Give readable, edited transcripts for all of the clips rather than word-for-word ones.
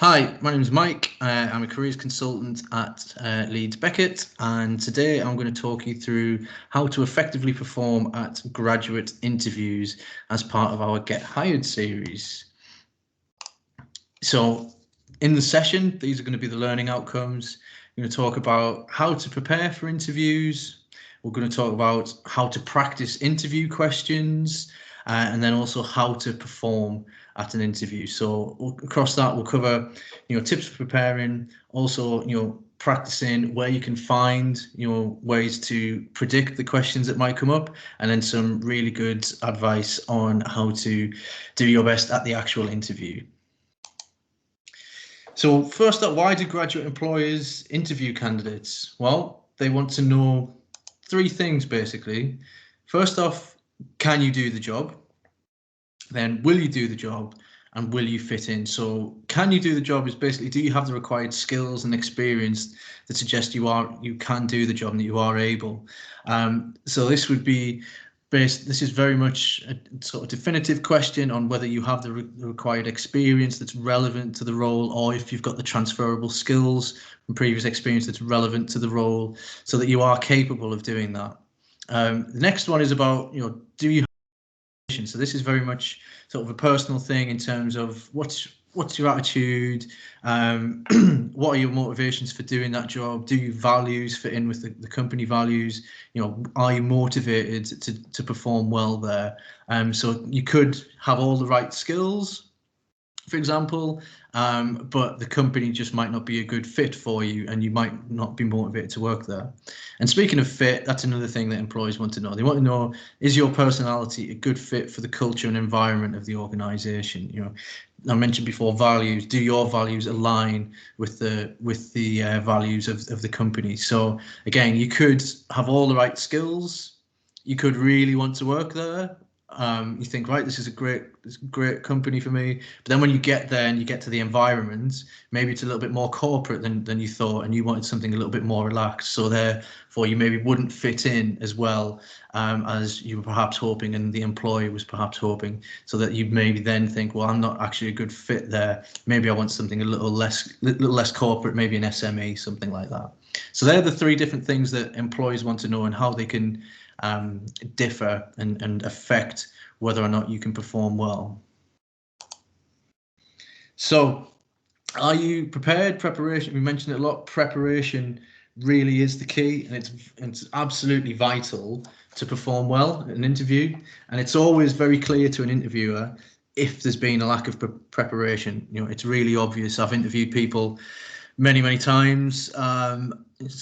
Hi, my name is Mike. I'm a careers consultant at Leeds Beckett, and today I'm going to talk you through how to effectively perform at graduate interviews as part of our Get Hired series. So in the session, these are going to be the learning outcomes. We're going to talk about how to prepare for interviews. We're going to talk about how to practice interview questions, and then also how to perform at an interview. So across that, we'll cover, tips for preparing, also, practicing where you can find, ways to predict the questions that might come up, and then some really good advice on how to do your best at the actual interview. So first up, why do graduate employers interview candidates? Well, they want to know three things basically. First off, can you do the job? Then will you do the job? And will you fit in? So can you do the job is basically, do you have the required skills and experience that suggest you can do the job and that you are able? So this would be this is very much a sort of definitive question on whether you have the required experience that's relevant to the role, or if you've got the transferable skills from previous experience that's relevant to the role, so that you are capable of doing that. The next one is about, do you have, so this is very much sort of a personal thing in terms of what's your attitude, what are your motivations for doing that job? Do your values fit in with the company values? Are you motivated to perform well there? So you could have all the right skills, for example, but the company just might not be a good fit for you and you might not be motivated to work there. And speaking of fit, that's another thing that employees want to know. They want to know, is your personality a good fit for the culture and environment of the organization? I mentioned before values. Do your values align with the values of the company? So again, you could have all the right skills. You could really want to work there. You think, right, this is a great company for me. But then when you get there and you get to the environment, maybe it's a little bit more corporate than you thought, and you wanted something a little bit more relaxed. So therefore, you maybe wouldn't fit in as well as you were perhaps hoping, and the employer was perhaps hoping. So that you maybe then think, well, I'm not actually a good fit there. Maybe I want something a little less corporate, maybe an SME, something like that. So they're the three different things that employees want to know and how they can differ and affect whether or not you can perform well. So are you prepared? Preparation, we mentioned it a lot. Preparation really is the key, and it's absolutely vital to perform well in an interview. And it's always very clear to an interviewer if there's been a lack of preparation. It's really obvious. I've interviewed people many times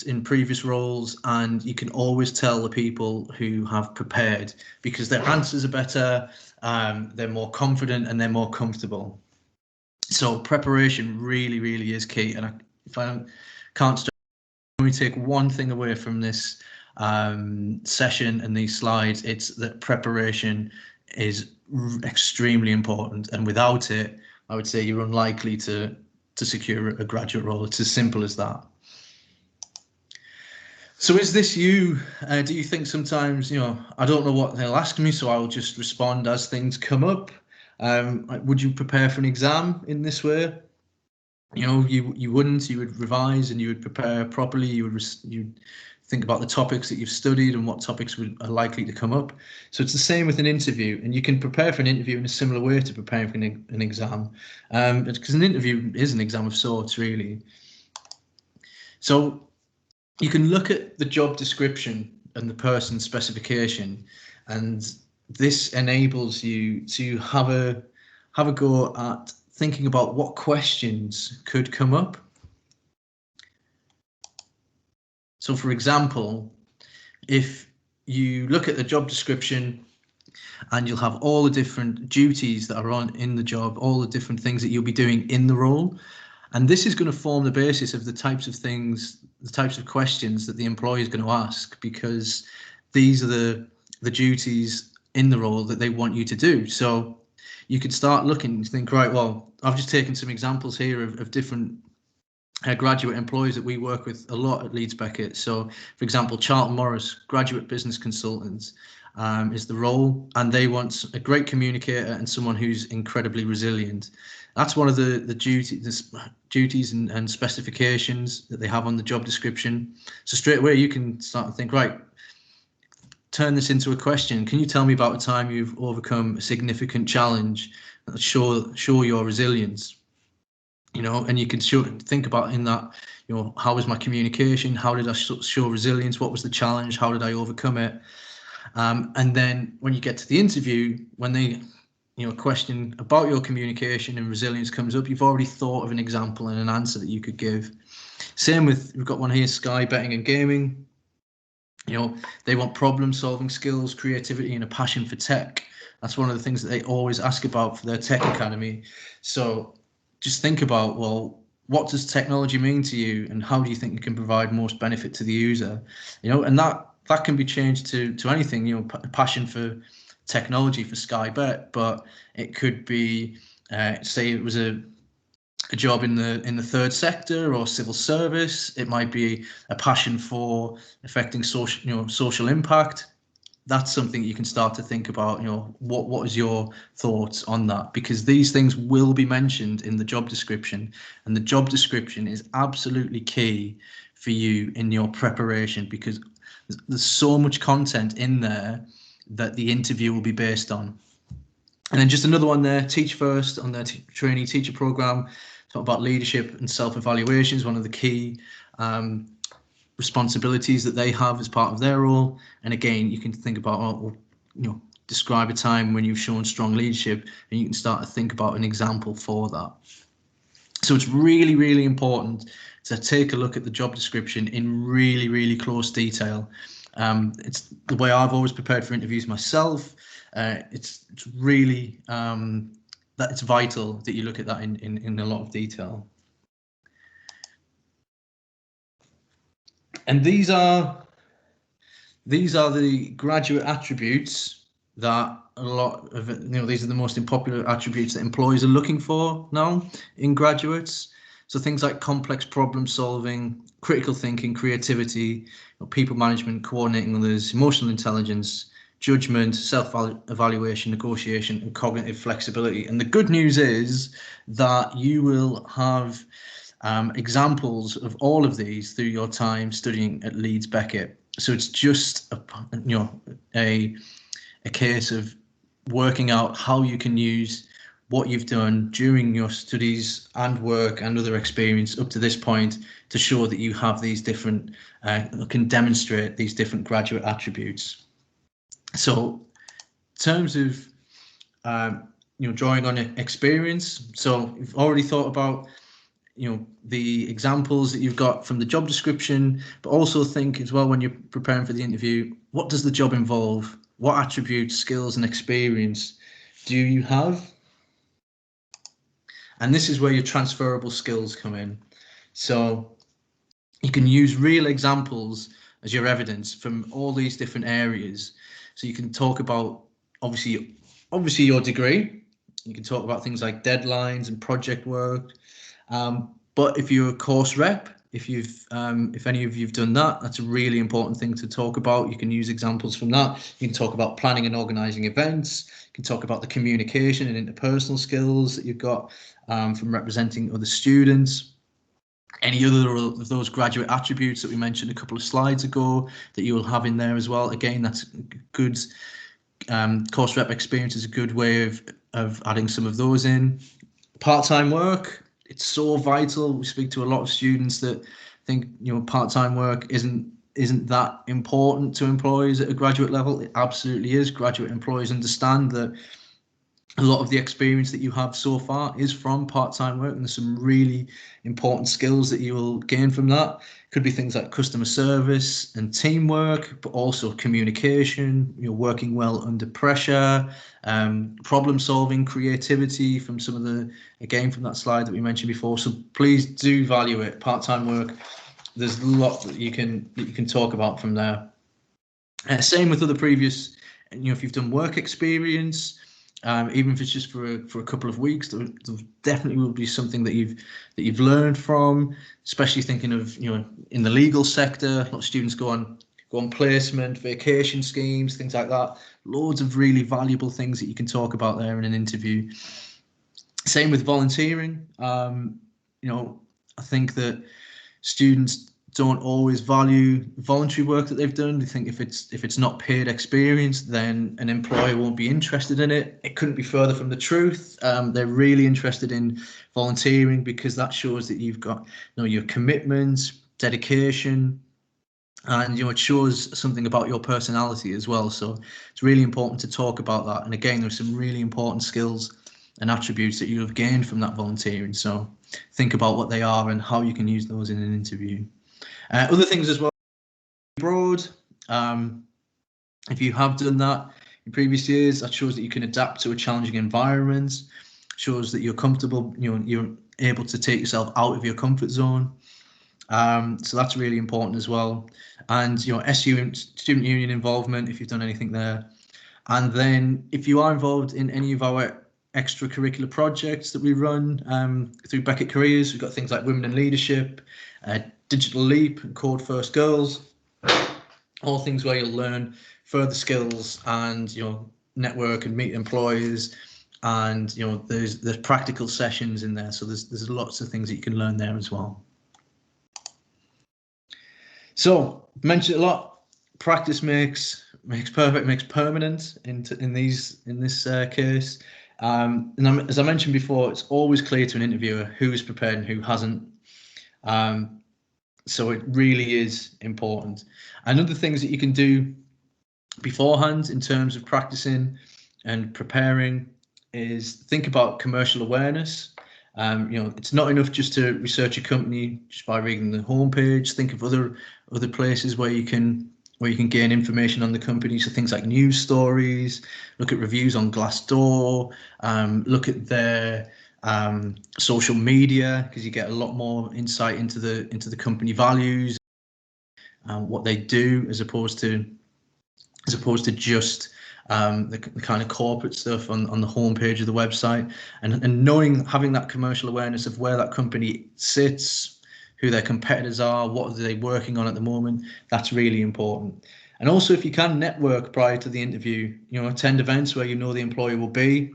in previous roles, and you can always tell the people who have prepared because their answers are better, they're more confident, and they're more comfortable. So preparation really is key. And if I can't start, let me take one thing away from this session and these slides. It's that preparation is extremely important, and without it, I would say you're unlikely to secure a graduate role. It's as simple as that. So is this you? Do you think sometimes, I don't know what they'll ask me, so I'll just respond as things come up? Would you prepare for an exam in this way? You wouldn't. You would revise and you would prepare properly. You'd think about the topics that you've studied and what topics are likely to come up. So it's the same with an interview, and you can prepare for an interview in a similar way to preparing for an exam, because an interview is an exam of sorts, really. So you can look at the job description and the person's specification, and this enables you to have a go at thinking about what questions could come up. So for example, if you look at the job description and you'll have all the different duties that are in the job, all the different things that you'll be doing in the role, and this is going to form the basis of the types of things, the types of questions that the employer is going to ask, because these are the duties in the role that they want you to do. So you could start looking and think, right, well, I've just taken some examples here of different graduate employees that we work with a lot at Leeds Beckett. So, for example, Charlton Morris, graduate business consultants. is the role, and they want a great communicator and someone who's incredibly resilient. That's one of the duties and specifications that they have on the job description. So straight away you can start to think, right, turn this into a question. Can you tell me about a time you've overcome a significant challenge? Show your resilience. And you can think about in that, how was my communication? How did I show resilience? What was the challenge? How did I overcome it? And then when you get to the interview, when they, a question about your communication and resilience comes up, you've already thought of an example and an answer that you could give. Same with, we've got one here, Sky Betting and Gaming. They want problem-solving skills, creativity, and a passion for tech. That's one of the things that they always ask about for their tech academy. So just think about, well, what does technology mean to you, and how do you think you can provide most benefit to the user? And that can be changed to anything. Passion for technology for Sky Bet, but it could be, say, it was a job in the third sector or civil service. It might be a passion for affecting social impact. That's something you can start to think about. What is your thoughts on that? Because these things will be mentioned in the job description, and the job description is absolutely key for you in your preparation, because there's so much content in there that the interview will be based on. And then just another one there, Teach First on their trainee teacher program. Talk about leadership and self-evaluation is one of the key responsibilities that they have as part of their role. And again, you can think about, describe a time when you've shown strong leadership, and you can start to think about an example for that. So it's really, really important to take a look at the job description in really, really close detail. It's the way I've always prepared for interviews myself. It's really that it's vital that you look at that in a lot of detail. And these are the graduate attributes that a lot of these are the most popular attributes that employers are looking for now in graduates. So things like complex problem solving, critical thinking, creativity, people management, coordinating others, emotional intelligence, judgment, self-evaluation, negotiation, and cognitive flexibility. And the good news is that you will have examples of all of these through your time studying at Leeds Beckett. So it's just a case of working out how you can use what you've done during your studies and work and other experience up to this point to show that you have these different, can demonstrate these different graduate attributes. So in terms of, drawing on experience, so you've already thought about, the examples that you've got from the job description, but also think as well when you're preparing for the interview, what does the job involve? What attributes, skills, and experience do you have? And this is where your transferable skills come in. So you can use real examples as your evidence from all these different areas. So you can talk about obviously your degree. You can talk about things like deadlines and project work. But if you're a course rep, if any of you've done that, that's a really important thing to talk about. You can use examples from that. You can talk about planning and organizing events. You can talk about the communication and interpersonal skills that you've got from representing other students. Any other of those graduate attributes that we mentioned a couple of slides ago that you will have in there as well. Again, that's good. Course rep experience is a good way of adding some of those in. Part-time work, it's so vital. We speak to a lot of students that think part-time work isn't that important to employees at a graduate level. It absolutely is. Graduate employees understand that a lot of the experience that you have so far is from part-time work, and there's some really important skills that you will gain from that. Could be things like customer service and teamwork, but also communication, working well under pressure, problem solving, creativity from some of from that slide that we mentioned before. So please do value it. Part-time work, there's a lot that you can talk about from there. Same with other previous, if you've done work experience, even if it's just for a couple of weeks, there definitely will be something that you've learned from, especially thinking of in the legal sector. A lot of students go on go on placement, vacation schemes, things like that. Loads of really valuable things that you can talk about there in an interview. Same with volunteering. You know, I think that students don't always value voluntary work that they've done. They think if it's not paid experience, then an employer won't be interested in it. It couldn't be further from the truth. They're really interested in volunteering because that shows that you've got, you know, your commitment, dedication, and, you know, it shows something about your personality as well. So it's really important to talk about that. And again, there's some really important skills and attributes that you have gained from that volunteering. So think about what they are and how you can use those in an interview. Other things as well, abroad. If you have done that in previous years, that shows that you can adapt to a challenging environment, shows that you're comfortable, you know, you're able to take yourself out of your comfort zone. So that's really important as well. And, you know, SU, student union involvement, if you've done anything there. And then if you are involved in any of our extracurricular projects that we run through Beckett Careers, we've got things like Women in Leadership, Digital Leap, and Code First Girls, all things where you'll learn further skills and, you know, network and meet employers. And, you know, there's practical sessions in there, so there's lots of things that you can learn there as well. So mentioned a lot. Practice makes perfect, makes permanent in this case. And as I mentioned before, it's always clear to an interviewer who's prepared and who hasn't. So it really is important. And other things that you can do beforehand in terms of practicing and preparing is think about commercial awareness. You know, it's not enough just to research a company just by reading the homepage. Think of other places where you can gain information on the company. So things like news stories, look at reviews on Glassdoor, look at their social media, because you get a lot more insight into the company values, what they do, as opposed to just the kind of corporate stuff on the homepage of the website, and having that commercial awareness of where that company sits, who their competitors are, what are they working on at the moment. That's really important. And also, if you can, network prior to the interview. You know, attend events where you know the employer will be.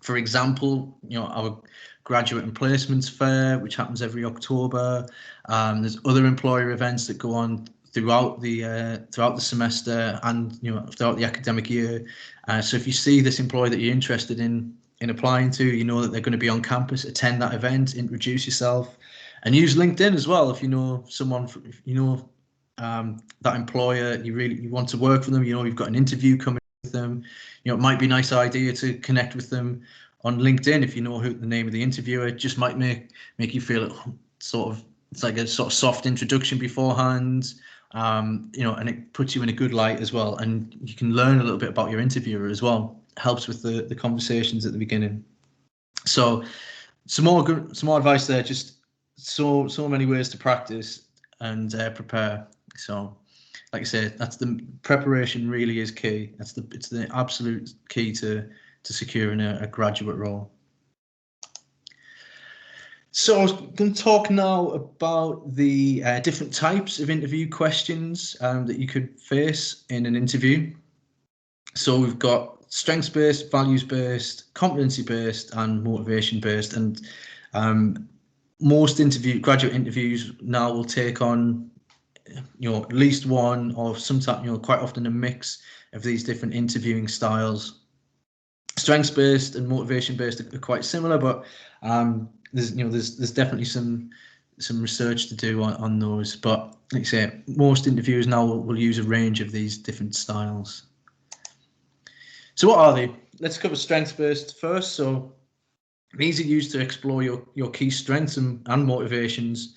For example, you know, our graduate and placements fair, which happens every October. There's other employer events that go on throughout the semester and, you know, throughout the academic year. So if you see this employer that you're interested in applying to, you know that they're going to be on campus, attend that event, introduce yourself, and use LinkedIn as well. If you know someone, if you know that employer, you want to work for them, you know you've got an interview coming with them, you know, it might be a nice idea to connect with them on LinkedIn. If you know who the name of the interviewer, it just might make you feel it's like a sort of soft introduction beforehand. You know, and it puts you in a good light as well, and you can learn a little bit about your interviewer as well. Helps with the conversations at the beginning. So some more advice there. Just so many ways to practice and prepare. So, like I said, that's the preparation really is key. It's the absolute key to securing a graduate role. So I was going to talk now about the different types of interview questions that you could face in an interview. So we've got strengths-based, values-based, competency-based, and motivation-based. And most graduate interviews now will take on, you know, at least one, or sometimes, you know, quite often a mix of these different interviewing styles. Strengths-based and motivation-based are quite similar, but there's definitely some research to do on those. But like I say, most interviewers now will use a range of these different styles. So what are they? Let's cover strengths-based first. So these are used to explore your key strengths and motivations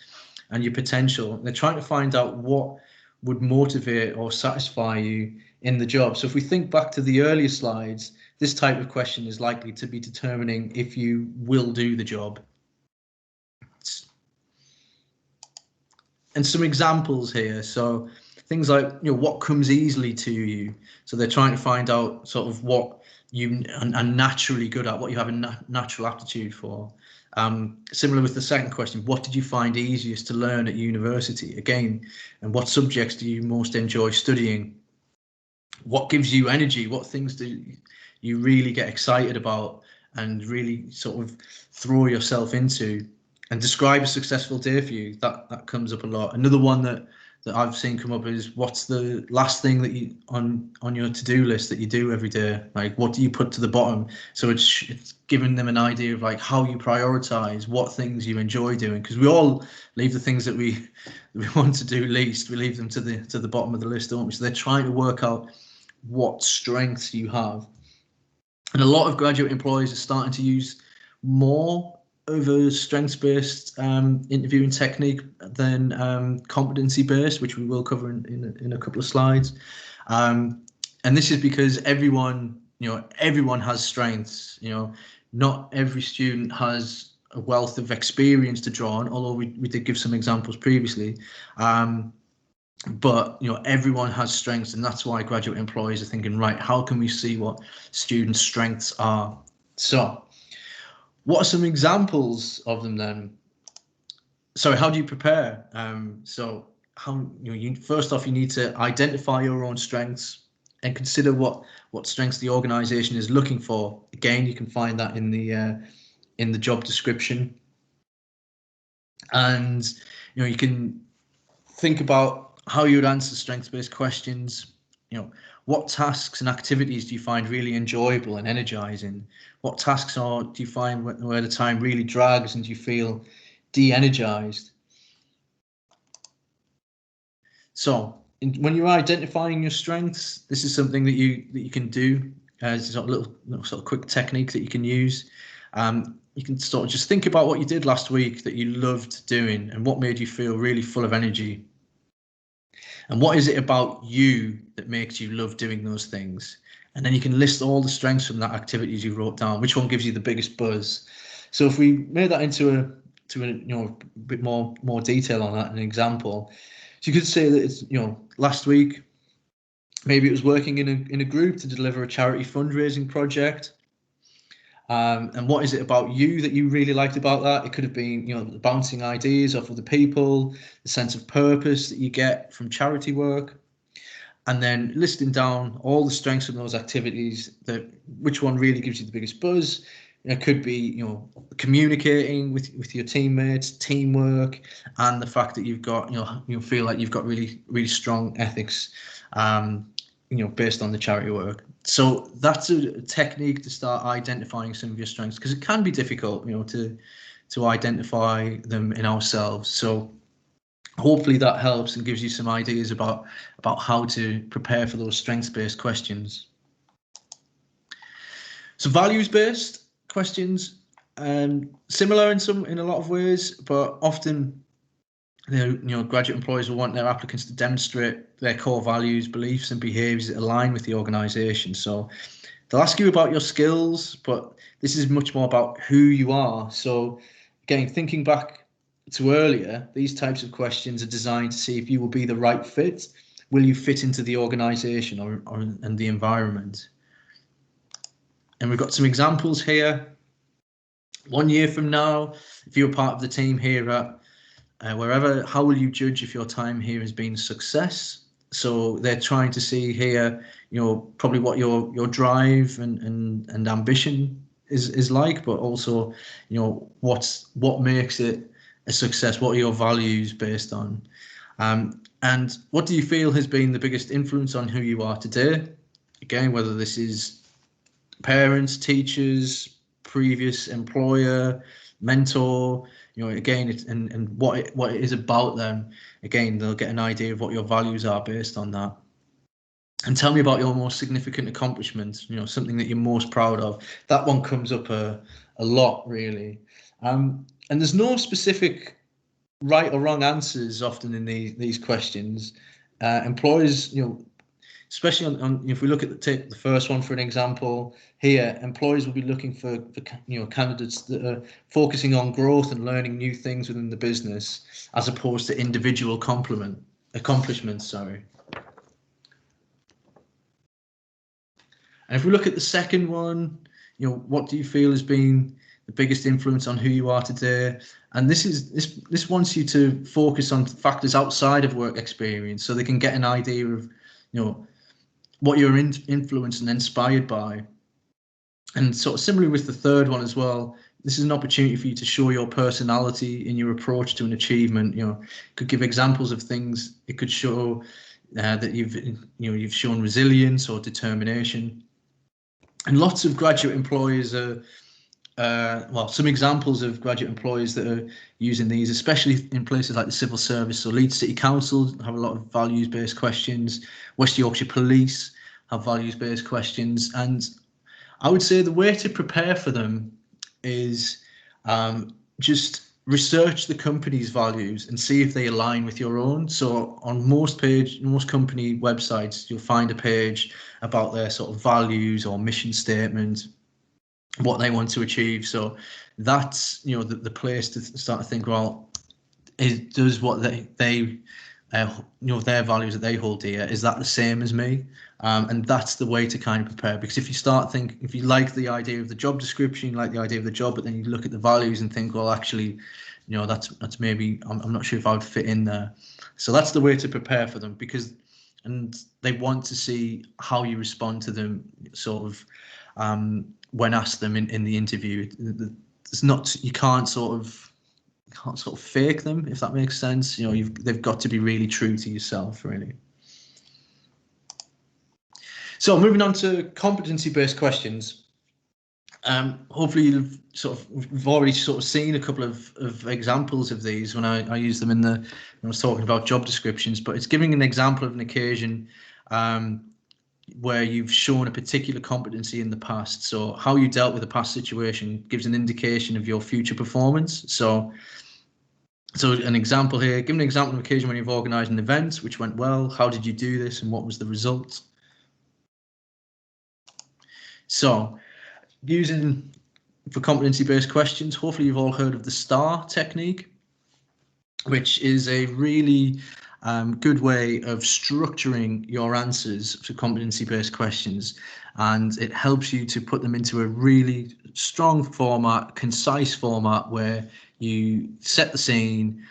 and your potential. They're trying to find out what would motivate or satisfy you in the job. So if we think back to the earlier slides, this type of question is likely to be determining if you will do the job. And some examples here. So things like, you know, what comes easily to you. So they're trying to find out sort of what you are naturally good at, what you have a natural aptitude for. Similar with the second question, what did you find easiest to learn at university? Again, and what subjects do you most enjoy studying? What gives you energy? What things do you really get excited about and really sort of throw yourself into? And describe a successful day for you. That comes up a lot. Another one that I've seen come up is, what's the last thing that you on your to-do list that you do every day? Like, what do you put to the bottom? So it's giving them an idea of like how you prioritize, what things you enjoy doing, because we all leave the things that we want to do least, we leave them to the bottom of the list, don't we? So they're trying to work out what strengths you have. And a lot of graduate employees are starting to use more of a strengths-based interviewing technique than competency-based, which we will cover in a couple of slides. And this is because everyone has strengths. Not every student has a wealth of experience to draw on, although we did give some examples previously. But everyone has strengths, and that's why graduate employees are thinking, right, how can we see what students' strengths are? So what are some examples of them then? So how do you prepare? So how first off, you need to identify your own strengths and consider what strengths the organization is looking for. Again, you can find that in the job description. And you can think about how you would answer strengths-based questions. What tasks and activities do you find really enjoyable and energizing? What tasks do you find where the time really drags and you feel de-energized? So when you're identifying your strengths, this is something that you can do as a little sort of quick technique that you can use. You can sort of just think about what you did last week that you loved doing and what made you feel really full of energy. And what is it about you that makes you love doing those things? And then you can list all the strengths from that activities you wrote down. Which one gives you the biggest buzz? So if we made that into a bit more detail on that, an example. So you could say that it's last week, maybe it was working in a group to deliver a charity fundraising project. And what is it about you that you really liked about that? It could have been, bouncing ideas off of the people, the sense of purpose that you get from charity work, and then listing down all the strengths of those activities, which one really gives you the biggest buzz. It could be, communicating with your teammates, teamwork, and the fact that you've got, you feel like you've got really, really strong ethics, based on the charity work. So that's a technique to start identifying some of your strengths, because it can be difficult, to identify them in ourselves. So hopefully that helps and gives you some ideas about how to prepare for those strengths-based questions. So values-based questions, similar in a lot of ways, but often graduate employers will want their applicants to demonstrate their core values, beliefs, and behaviours that align with the organisation. So they'll ask you about your skills, but this is much more about who you are. So again, thinking back to earlier, these types of questions are designed to see if you will be the right fit. Will you fit into the organisation and the environment? And we've got some examples here. 1 year from now, if you're part of the team here at wherever, how will you judge if your time here has been a success? So they're trying to see here, probably what your drive and ambition is like, but also, what makes it a success? What are your values based on? And what do you feel has been the biggest influence on who you are today? Again, whether this is parents, teachers, previous employer, mentor, again, and what it is about them. Again, they'll get an idea of what your values are based on that. And tell me about your most significant accomplishments, something that you're most proud of. That one comes up a lot, really. And there's no specific right or wrong answers often in these questions. Employers, especially on if we look at the first one for an example here, employers will be looking for candidates that are focusing on growth and learning new things within the business, as opposed to individual accomplishments. Sorry. And if we look at the second one, what do you feel has been the biggest influence on who you are today? And this wants you to focus on factors outside of work experience, so they can get an idea of, what you're influenced and inspired by. And sort of similarly with the third one as well, this is an opportunity for you to show your personality in your approach to an achievement. Could give examples of things. It could show that you've shown resilience or determination. And lots of graduate employers are, some examples of graduate employers that are using these, especially in places like the civil service. So Leeds City Council have a lot of values-based questions. West Yorkshire Police have values-based questions. And I would say the way to prepare for them is just research the company's values and see if they align with your own. So on most company websites, you'll find a page about their sort of values or mission statement, what they want to achieve. So that's the place to start to think, well, does what they their values that they hold dear, is that the same as me? And that's the way to kind of prepare. Because if you like the idea of the job description, you like the idea of the job, but then you look at the values and think, well, actually, that's maybe, I'm not sure if I would fit in there. So that's the way to prepare for them, and they want to see how you respond to them, sort of, when asked them in the interview. You can't sort of fake them, if that makes sense. They've got to be really true to yourself, really. So moving on to competency-based questions. Hopefully we've already sort of seen a couple of examples of these when I used them when I was talking about job descriptions, but it's giving an example of an occasion where you've shown a particular competency in the past. So how you dealt with a past situation gives an indication of your future performance. So an example here, give an example of an occasion when you've organised an event which went well. How did you do this and what was the result? So using for competency-based questions, hopefully you've all heard of the STAR technique, which is a really good way of structuring your answers for competency-based questions, and it helps you to put them into a really strong format, concise format, where you set the scene,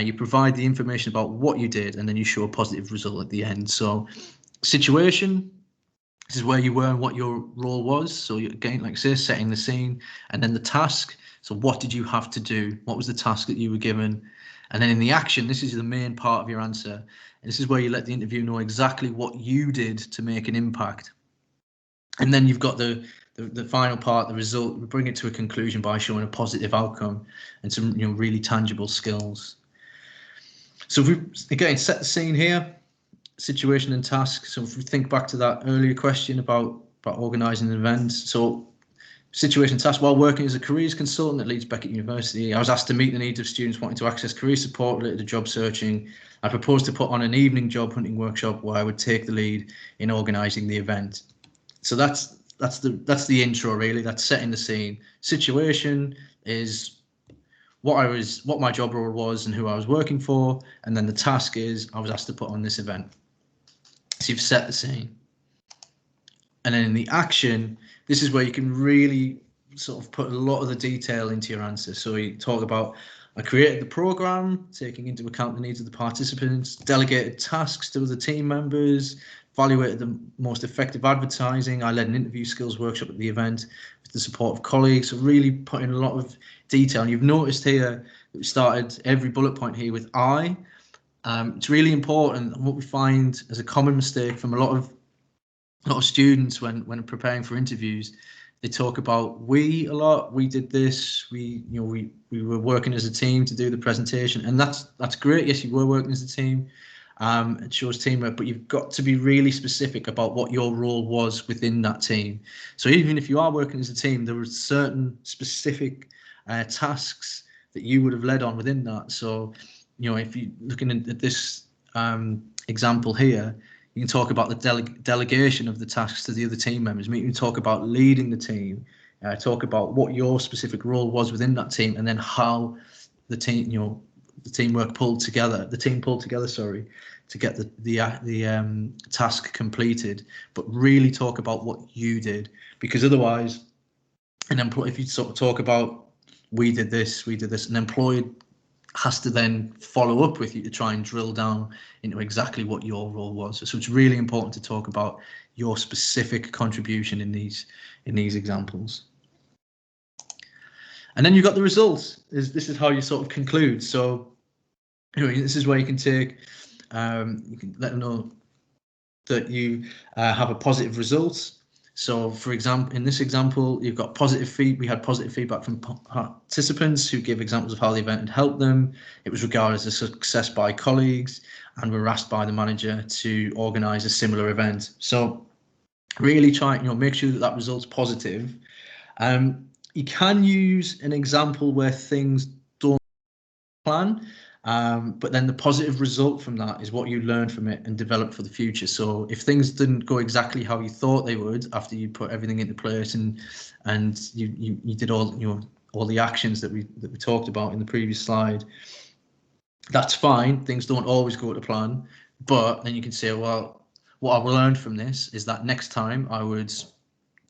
you provide the information about what you did, and then you show a positive result at the end. So situation, this is where you were and what your role was. So again, like I say, setting the scene, and then the task. So what did you have to do? What was the task that you were given? And then in the action, this is the main part of your answer. And this is where you let the interviewer know exactly what you did to make an impact. And then you've got the final part, the result. We bring it to a conclusion by showing a positive outcome and some really tangible skills. So if we again set the scene here, situation and task. So if we think back to that earlier question about organising an event. So situation task, while working as a careers consultant at Leeds Beckett University, I was asked to meet the needs of students wanting to access career support related to job searching. I proposed to put on an evening job hunting workshop where I would take the lead in organising the event. So that's the intro, really. That's setting the scene. Situation is what my job role was and who I was working for, and then the task is I was asked to put on this event. So you've set the scene. And then in the action, this is where you can really sort of put a lot of the detail into your answer. So you talk about, I created the program, taking into account the needs of the participants, delegated tasks to other team members, evaluated the most effective advertising. I led an interview skills workshop at the event with the support of colleagues. So really putting a lot of detail. And you've noticed here that we started every bullet point here with I. It's really important. And what we find as a common mistake from a lot of students when preparing for interviews, they talk about we a lot. We did this. We were working as a team to do the presentation, and that's great. Yes, you were working as a team. It shows teamwork, but you've got to be really specific about what your role was within that team. So even if you are working as a team, there were certain specific tasks that you would have led on within that. So, if you're looking at this example here, you can talk about the delegation of the tasks to the other team members. You can talk about leading the team, talk about what your specific role was within that team, and then how the team, team pulled together, sorry, to get the task completed, but really talk about what you did, because otherwise, if you sort of talk about we did this, an employee has to then follow up with you to try and drill down into exactly what your role was. So it's really important to talk about your specific contribution in these examples. And then you've got the results. This is how you sort of conclude. So this is where you can take, you can let them know that you have a positive result. So, for example, in this example, you've got we had positive feedback from participants who gave examples of how the event had helped them. It was regarded as a success by colleagues and were asked by the manager to organise a similar event. So really try, make sure that result's positive. You can use an example where things don't plan, but then the positive result from that is what you learn from it and develop for the future. So if things didn't go exactly how you thought they would after you put everything into place and you did all the actions that we talked about in the previous slide, that's fine. Things don't always go to plan, but then you can say, well, what I've learned from this is that next time I would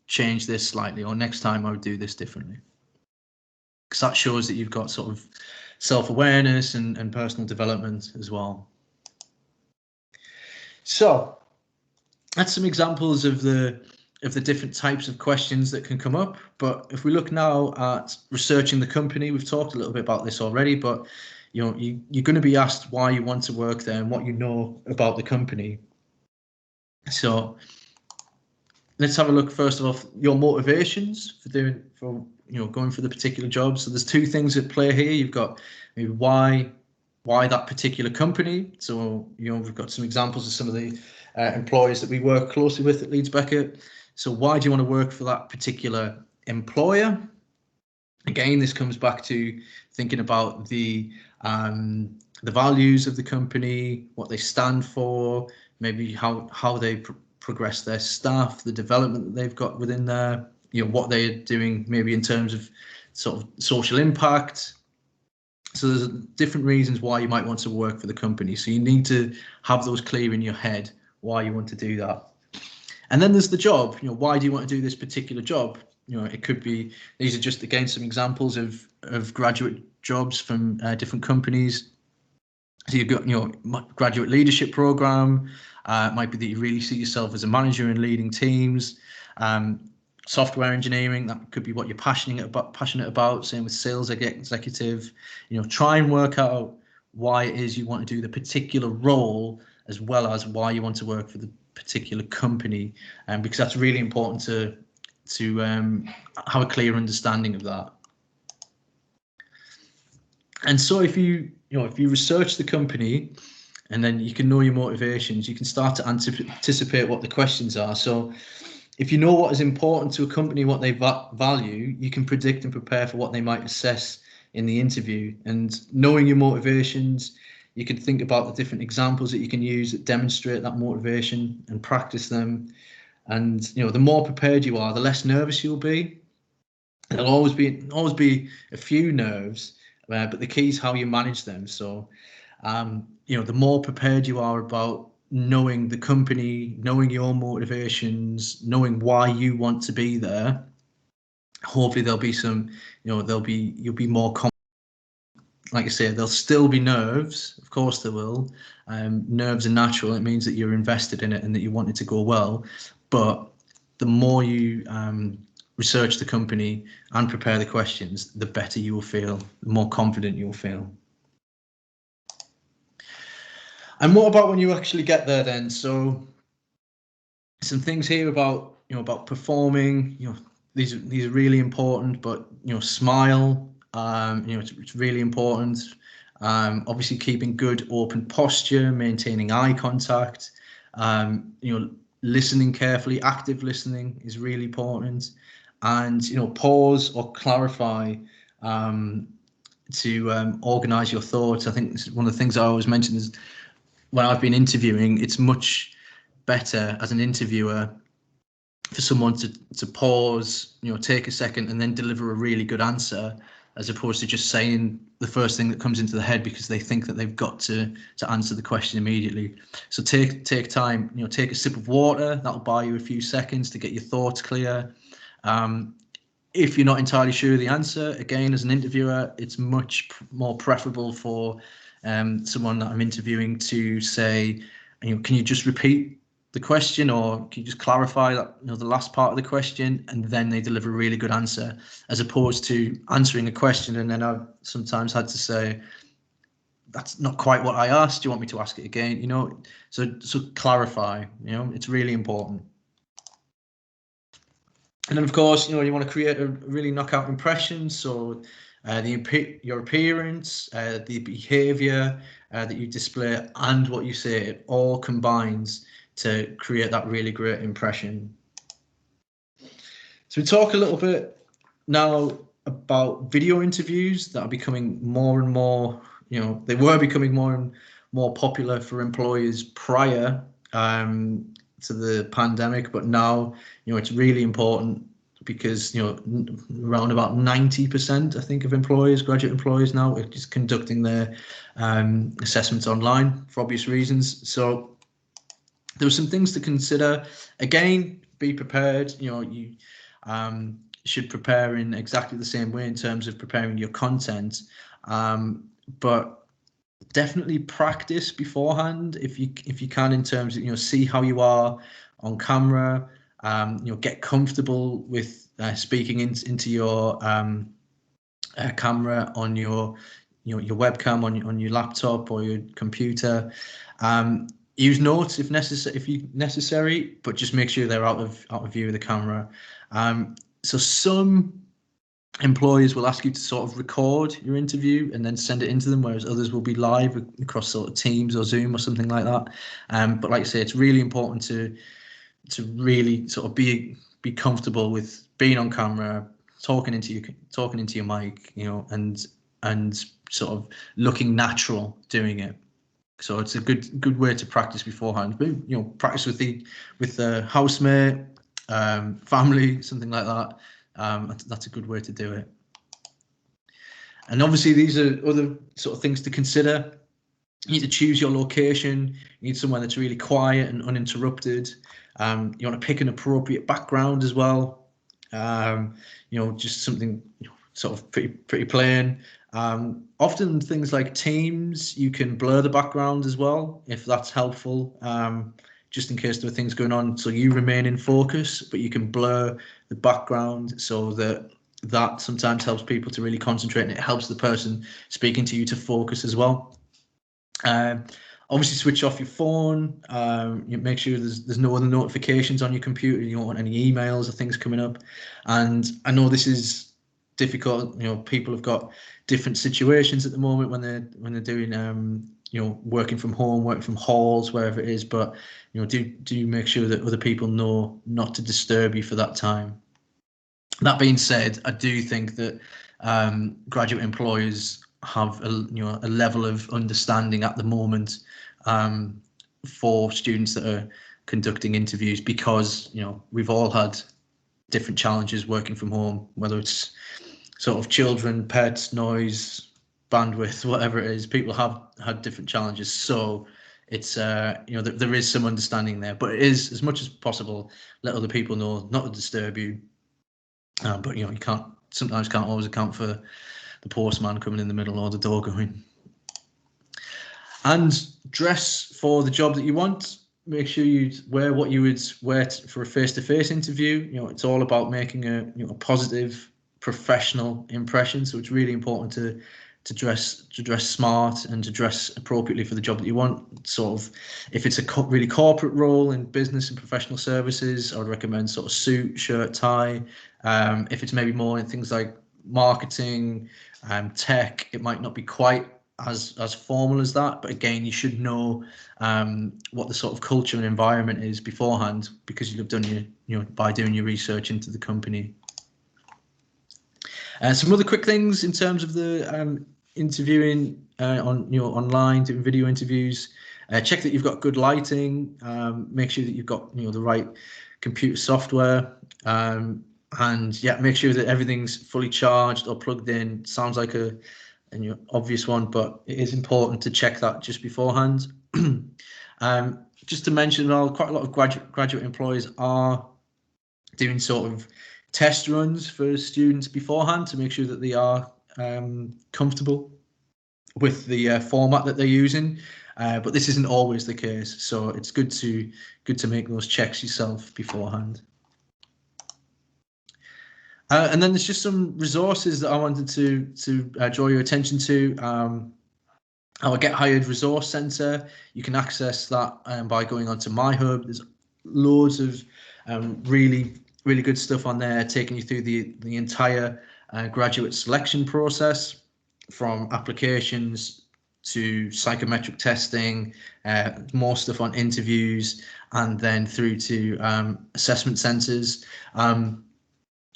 change this slightly, or next time I would do this differently. Because that shows that you've got sort of self-awareness and personal development as well. So that's some examples of the different types of questions that can come up. But if we look now at researching the company, we've talked a little bit about this already, but you're going to be asked why you want to work there and what you know about the company. So let's have a look first of all, your motivations for going for the particular job. So there's two things at play here. You've got maybe why that particular company. So we've got some examples of some of the employees that we work closely with at Leeds Beckett. So why do you want to work for that particular employer? Again, this comes back to thinking about the values of the company, what they stand for, maybe how they progress their staff, the development that they've got within there, what they're doing maybe in terms of sort of social impact. So there's different reasons why you might want to work for the company. So you need to have those clear in your head, why you want to do that. And then there's the job. Why do you want to do this particular job? It could be, these are just again some examples of graduate jobs from different companies. So you've got graduate leadership program. It might be that you really see yourself as a manager and leading teams. Software engineering, that could be what you're passionate about. Same with sales executive. Try and work out why it is you want to do the particular role, as well as why you want to work for the particular company, because that's really important to have a clear understanding of that. And so if you research the company, and then you can know your motivations, you can start to anticipate what the questions are. So if you know what is important to a company, what they value, you can predict and prepare for what they might assess in the interview. And knowing your motivations, you can think about the different examples that you can use that demonstrate that motivation and practice them. And the more prepared you are, the less nervous you'll be. There'll always be a few nerves, but the key is how you manage them. So the more prepared you are about knowing the company, knowing your motivations, knowing why you want to be there, hopefully there'll be some, you'll be more confident. Like I say, there'll still be nerves, of course there will. Nerves are natural. It means that you're invested in it and that you want it to go well. But the more you research the company and prepare the questions, the better you will feel, the more confident you'll feel. And what about when you actually get there then? So some things here about performing. These are really important, but smile. It's really important. Obviously keeping good open posture, maintaining eye contact. Listening carefully, active listening is really important. And pause or clarify to organize your thoughts. I think this is one of the things I always mention is, when I've been interviewing, it's much better as an interviewer for someone to pause, take a second and then deliver a really good answer, as opposed to just saying the first thing that comes into the head because they think that they've got to answer the question immediately. So take time, take a sip of water. That'll buy you a few seconds to get your thoughts clear. If you're not entirely sure of the answer, again, as an interviewer, it's much more preferable for someone that I'm interviewing to say, can you just repeat the question, or can you just clarify that, the last part of the question, and then they deliver a really good answer, as opposed to answering a question and then I've sometimes had to say, that's not quite what I asked. Do you want me to ask it again? So clarify. It's really important. And then, of course, you want to create a really knockout impression. So your appearance, the behavior that you display, and what you say, it all combines to create that really great impression. So we talk a little bit now about video interviews that are becoming more and more, they were becoming more and more popular for employers prior to the pandemic, but now it's really important because around about 90% I think of graduate employers now are just conducting their assessments online for obvious reasons. So there are some things to consider. Again, be prepared. You should prepare in exactly the same way in terms of preparing your content, but definitely practice beforehand if you can, in terms of see how you are on camera, get comfortable with speaking into your camera on your webcam on your laptop or your computer. Use notes if necessary, but just make sure they're out of view of the camera. So some employers will ask you to sort of record your interview and then send it into them, whereas others will be live across sort of Teams or Zoom or something like that. But like I say, it's really important to really sort of be comfortable with being on camera, talking into your mic, and sort of looking natural doing it. So it's a good way to practice beforehand. But, practice with the housemate, family, something like that. That's a good way to do it. And obviously these are other sort of things to consider. You need to choose your location. You need somewhere that's really quiet and uninterrupted. You want to pick an appropriate background as well. Just something sort of pretty plain. Often things like Teams, you can blur the background as well, if that's helpful, just in case there are things going on, so you remain in focus, but you can blur the background so that sometimes helps people to really concentrate, and it helps the person speaking to you to focus as well. Obviously switch off your phone. Make sure there's no other notifications on your computer. You don't want any emails or things coming up. And I know this is difficult. People have got different situations at the moment when they're doing working from home, working from halls, wherever it is. But do make sure that other people know not to disturb you for that time. That being said, I do think that graduate employers have a level of understanding at the moment for students that are conducting interviews, because we've all had different challenges working from home, whether it's sort of children, pets, noise, bandwidth, whatever it is. People have had different challenges, so it's there is some understanding there, but it is, as much as possible, let other people know not to disturb you. But you can't always account for the postman coming in the middle or the door going. And dress for the job that you want. Make sure you wear what you would wear for a face-to-face interview. It's all about making a positive, professional impression. So it's really important to dress smart and to dress appropriately for the job that you want. Sort of, if it's a really corporate role in business and professional services, I would recommend sort of suit, shirt, tie. If it's maybe more in things like marketing, tech, it might not be quite as formal as that, but again, you should know what the sort of culture and environment is beforehand, because you've done by doing your research into the company. Some other quick things in terms of the interviewing online, doing video interviews. Check that you've got good lighting. Make sure that you've got the right computer software, and And yeah, make sure that everything's fully charged or plugged in. Sounds like an obvious one, but it is important to check that just beforehand. Just to mention, well, quite a lot of graduate employers are doing sort of test runs for students beforehand to make sure that they are comfortable with the format that they're using. But this isn't always the case, so it's good to make those checks yourself beforehand. And then there's just some resources that I wanted to draw your attention to. Our Get Hired Resource Centre, you can access that by going onto MyHub. There's loads of really good stuff on there, taking you through the entire graduate selection process, from applications to psychometric testing, more stuff on interviews, and then through to assessment centres.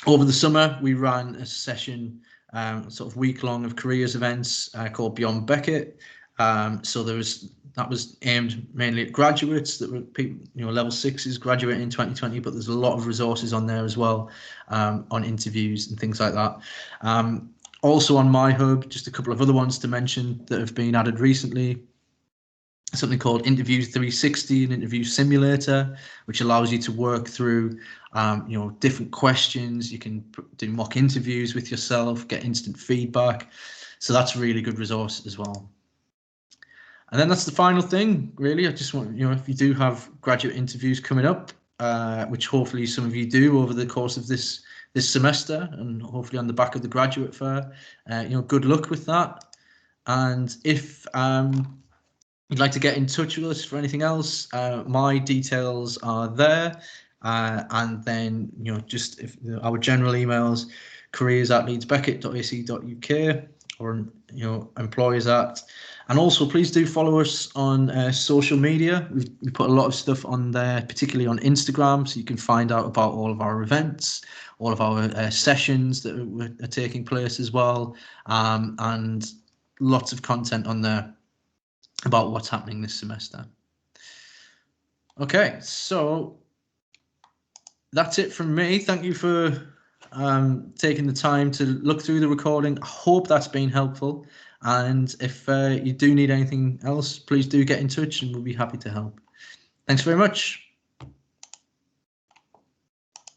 Over the summer, we ran a session, sort of week-long of careers events called Beyond Beckett. So that was aimed mainly at graduates that were people, level 6s graduating in 2020, but there's a lot of resources on there as well, on interviews and things like that. Also on MyHub, just a couple of other ones to mention that have been added recently. Something called Interview 360, an interview simulator, which allows you to work through, different questions. You can do mock interviews with yourself, get instant feedback. So that's a really good resource as well. And then that's the final thing, really. I just want, if you do have graduate interviews coming up, which hopefully some of you do over the course of this semester, and hopefully on the back of the graduate fair, good luck with that. And if you'd like to get in touch with us for anything else, my details are there. And then, just if our general emails, careers@leedsbeckett.ac.uk, or, employers at. And also, please do follow us on social media. We put a lot of stuff on there, particularly on Instagram, so you can find out about all of our events, all of our sessions that are taking place as well, and lots of content on there about what's happening this semester. Okay, so that's it from me. Thank you for taking the time to look through the recording. I hope that's been helpful. And if you do need anything else, please do get in touch and we'll be happy to help. Thanks very much.